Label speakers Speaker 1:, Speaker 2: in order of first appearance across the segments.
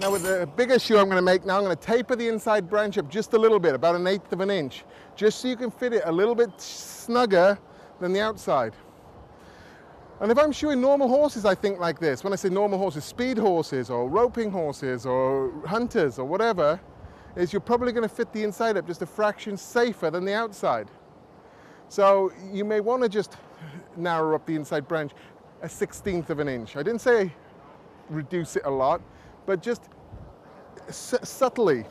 Speaker 1: Now with the bigger shoe I'm going to make now, I'm going to taper the inside branch up just a little bit, about 1/8 of an inch, just so you can fit it a little bit snugger than the outside. And if I'm shoeing normal horses, I think like this. When I say normal horses, speed horses or roping horses or hunters or whatever, is you're probably going to fit the inside up just a fraction safer than the outside. So you may want to just narrow up the inside branch 1/16 of an inch. I didn't say reduce it a lot, but just subtly.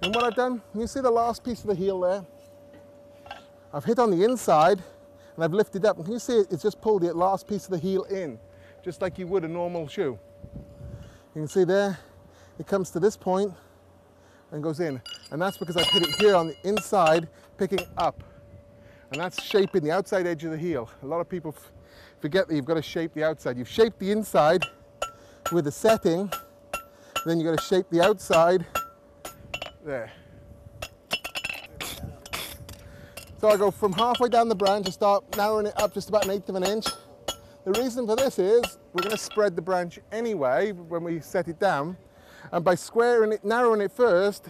Speaker 1: And what I've done, you see the last piece of the heel there? I've hit on the inside and I've lifted up. And can you see it's just pulled the last piece of the heel in, just like you would a normal shoe. You can see there, it comes to this point and goes in. And that's because I've hit it here on the inside, picking up. And that's shaping the outside edge of the heel. A lot of people forget that you've got to shape the outside. You've shaped the inside with the setting, then you've got to shape the outside there. So I go from halfway down the branch and start narrowing it up just about 1/8 of an inch. The reason for this is we're going to spread the branch anyway when we set it down, and by squaring it, narrowing it first,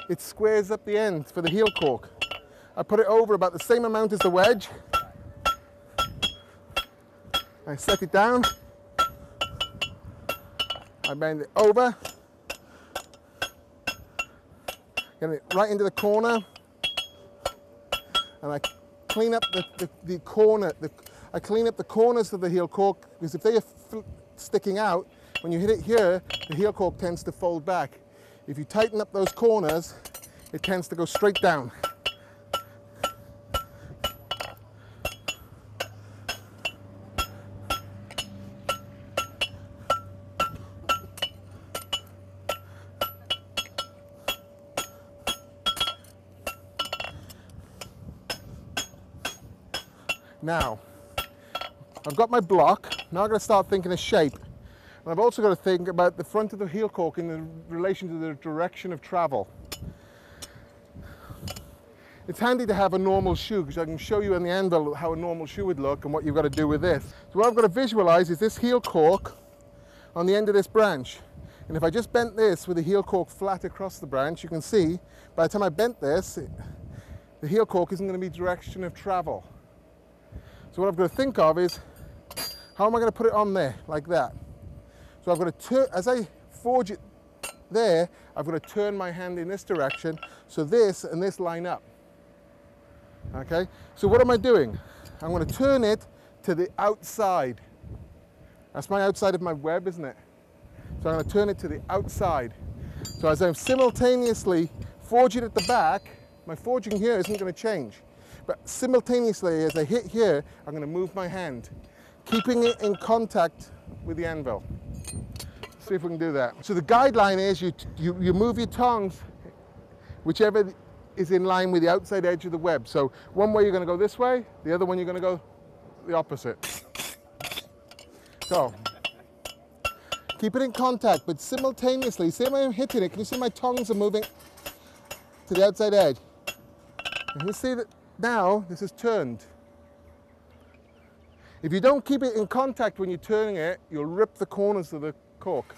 Speaker 1: it squares up the end for the heel caulk. I put it over about the same amount as the wedge. I set it down. I bend it over. Get it right into the corner. And I clean up the corner. I clean up the corners of the heel caulk, because if they are sticking out, when you hit it here, the heel caulk tends to fold back. If you tighten up those corners, it tends to go straight down. Now, I've got my block. Now I've got to start thinking of shape. And I've also got to think about the front of the heel caulk in relation to the direction of travel. It's handy to have a normal shoe, because I can show you in the anvil how a normal shoe would look and what you've got to do with this. So what I've got to visualize is this heel caulk on the end of this branch. And if I just bent this with the heel caulk flat across the branch, you can see by the time I bent this, the heel caulk isn't going to be direction of travel. So what I've got to think of is, how am I going to put it on there, like that? So I've got to turn, as I forge it there, I've got to turn my hand in this direction, so this and this line up. Okay, so what am I doing? I'm going to turn it to the outside. That's my outside of my web, isn't it? So I'm going to turn it to the outside. So as I'm simultaneously forging at the back, my forging here isn't going to change. But simultaneously, as I hit here, I'm going to move my hand, keeping it in contact with the anvil. Let's see if we can do that. So the guideline is you move your tongs, whichever is in line with the outside edge of the web. So one way you're going to go this way, the other one you're going to go the opposite. So keep it in contact, but simultaneously, see when I'm hitting it, can you see my tongs are moving to the outside edge? And you see that now this is turned. If you don't keep it in contact when you're turning it, you'll rip the corners of the caulk.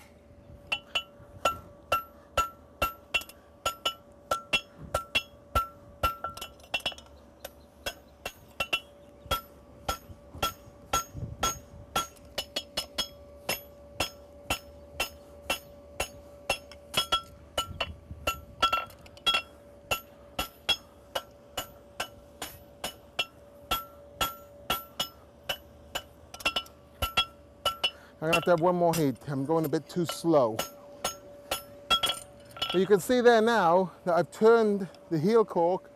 Speaker 1: I'm going to have one more heat. I'm going a bit too slow. But you can see there now that I've turned the heel caulk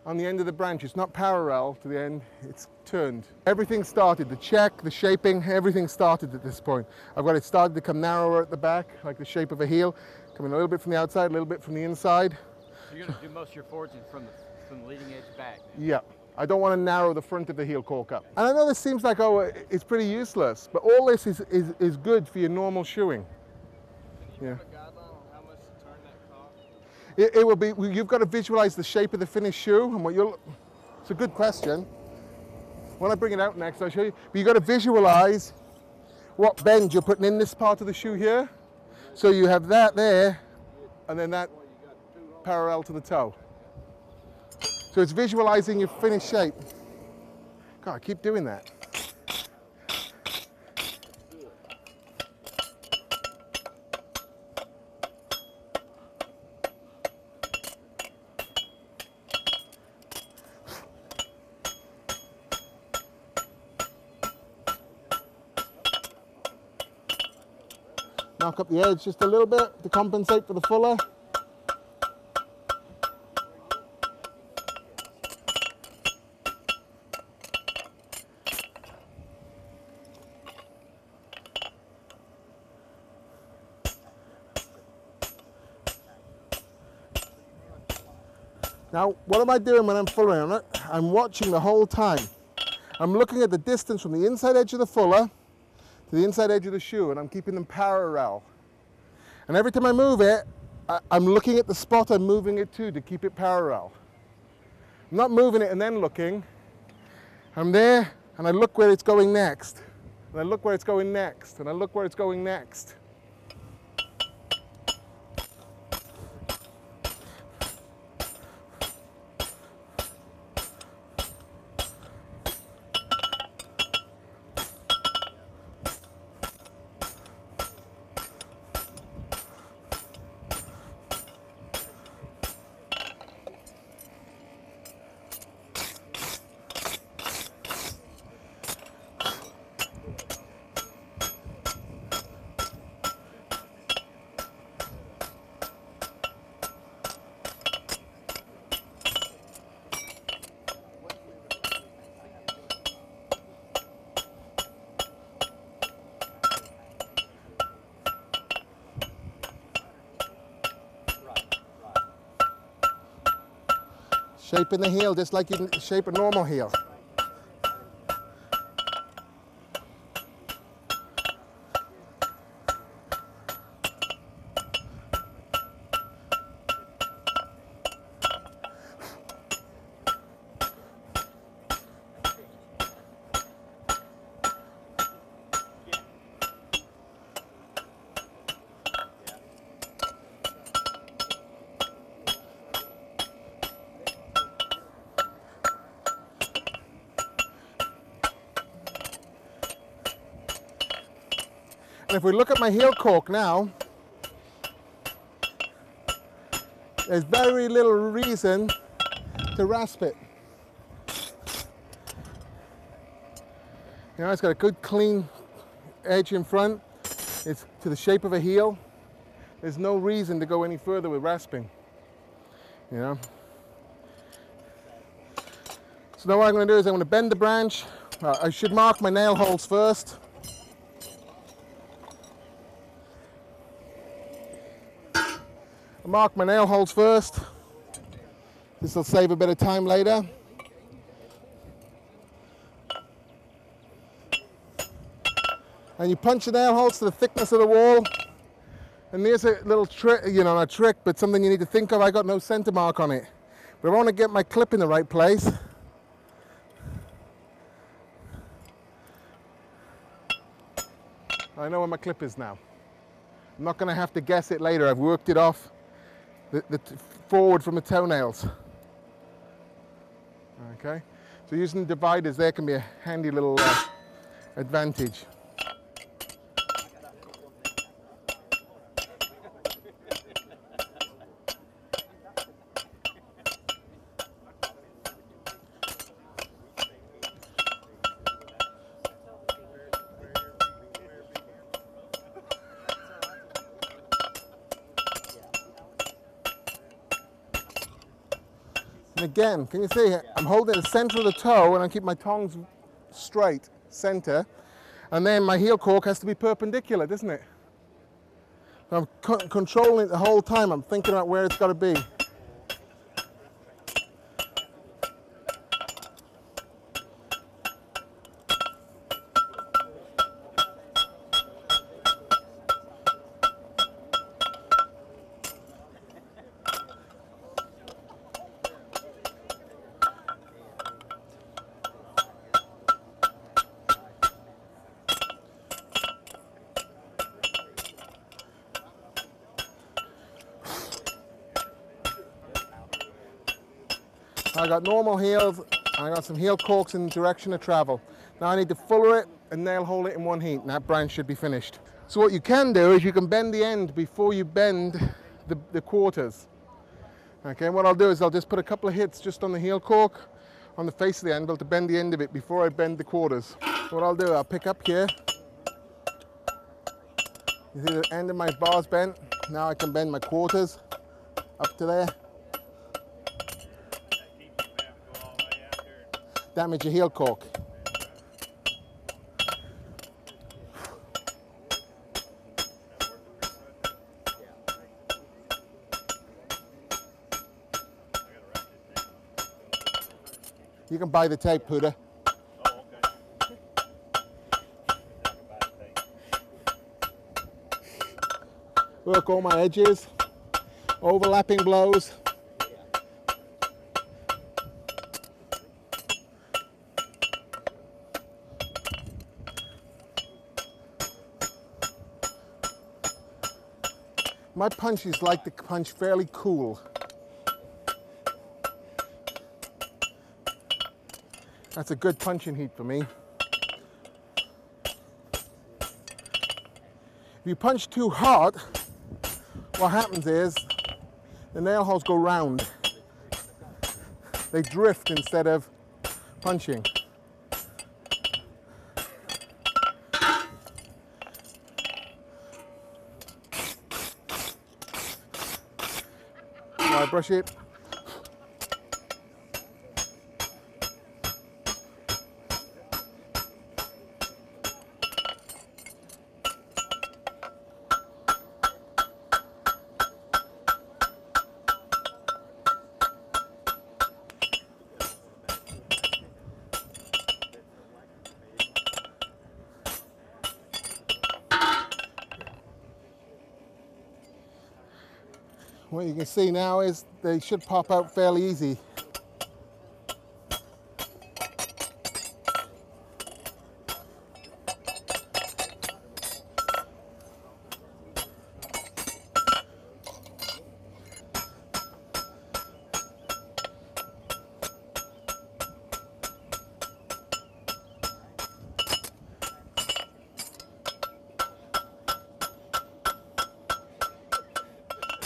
Speaker 1: on the end of the branch. It's not parallel to the end, it's turned. Everything started, the check, the shaping, everything started at this point. I've got it started to come narrower at the back, like the shape of a heel, coming a little bit from the outside, a little bit from the inside.
Speaker 2: So you're going to do most of your forging from the leading edge back?
Speaker 1: Yeah. I don't want to narrow the front of the heel caulk up. And I know this seems like, oh, it's pretty useless, but all this is good for your normal shoeing.
Speaker 2: Can you put a guideline on how much to turn that caulk?
Speaker 1: It will be, you've got to visualize the shape of the finished shoe and what you'll, it's a good question. When I bring it out next, I'll show you. But you've got to visualize what bend you're putting in this part of the shoe here. So you have that there, and then that parallel to the toe. So it's visualizing your finished shape. God, I keep doing that. Knock up the edge just a little bit to compensate for the fuller. Now, what am I doing when I'm fullering on it? I'm watching the whole time. I'm looking at the distance from the inside edge of the fuller to the inside edge of the shoe, and I'm keeping them parallel. And every time I move it, I'm looking at the spot I'm moving it to keep it parallel. I'm not moving it and then looking. I'm there, and I look where it's going next. And I look where it's going next, and I look where it's going next. Shaping the heel just like you shape a normal heel. And if we look at my heel caulk now, there's very little reason to rasp it. You know, it's got a good clean edge in front. It's to the shape of a heel. There's no reason to go any further with rasping. You know. So now what I'm going to do is I'm going to bend the branch. I should mark my nail holes first. I'll mark my nail holes first. This will save a bit of time later. And you punch the nail holes to the thickness of the wall. And there's a little trick, you know, not a trick, but something you need to think of. I got no center mark on it. But I want to get my clip in the right place. I know where my clip is now. I'm not going to have to guess it later. I've worked it off the forward from the toenails. Okay, so using dividers there can be a handy little advantage. And again, can you see, I'm holding the center of the toe and I keep my tongs straight, center, and then my heel caulk has to be perpendicular, doesn't it? So I'm controlling it the whole time. I'm thinking about where it's got to be. I got normal heels, and I got some heel caulks in the direction of travel. Now I need to fuller it and nail hole it in one heat, and that branch should be finished. So what you can do is you can bend the end before you bend the quarters. Okay, and what I'll do is I'll just put a couple of hits just on the heel caulk on the face of the anvil to bend the end of it before I bend the quarters. So what I'll do, I'll pick up here. You see the end of my bar's bent. Now I can bend my quarters up to there. Damage your heel caulk. You can buy the tape, Puda.
Speaker 2: Oh, okay.
Speaker 1: Work all my edges, overlapping blows. My punches like to punch fairly cool. That's a good punching heat for me. If you punch too hard, what happens is the nail holes go round. They drift instead of punching. Now I brush it. What you can see now is they should pop out fairly easy.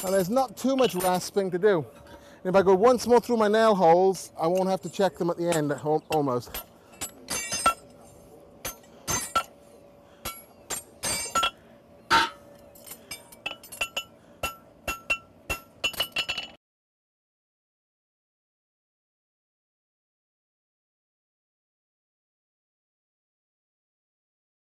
Speaker 1: And there's not too much rasping to do. And if I go once more through my nail holes, I won't have to check them at the end almost.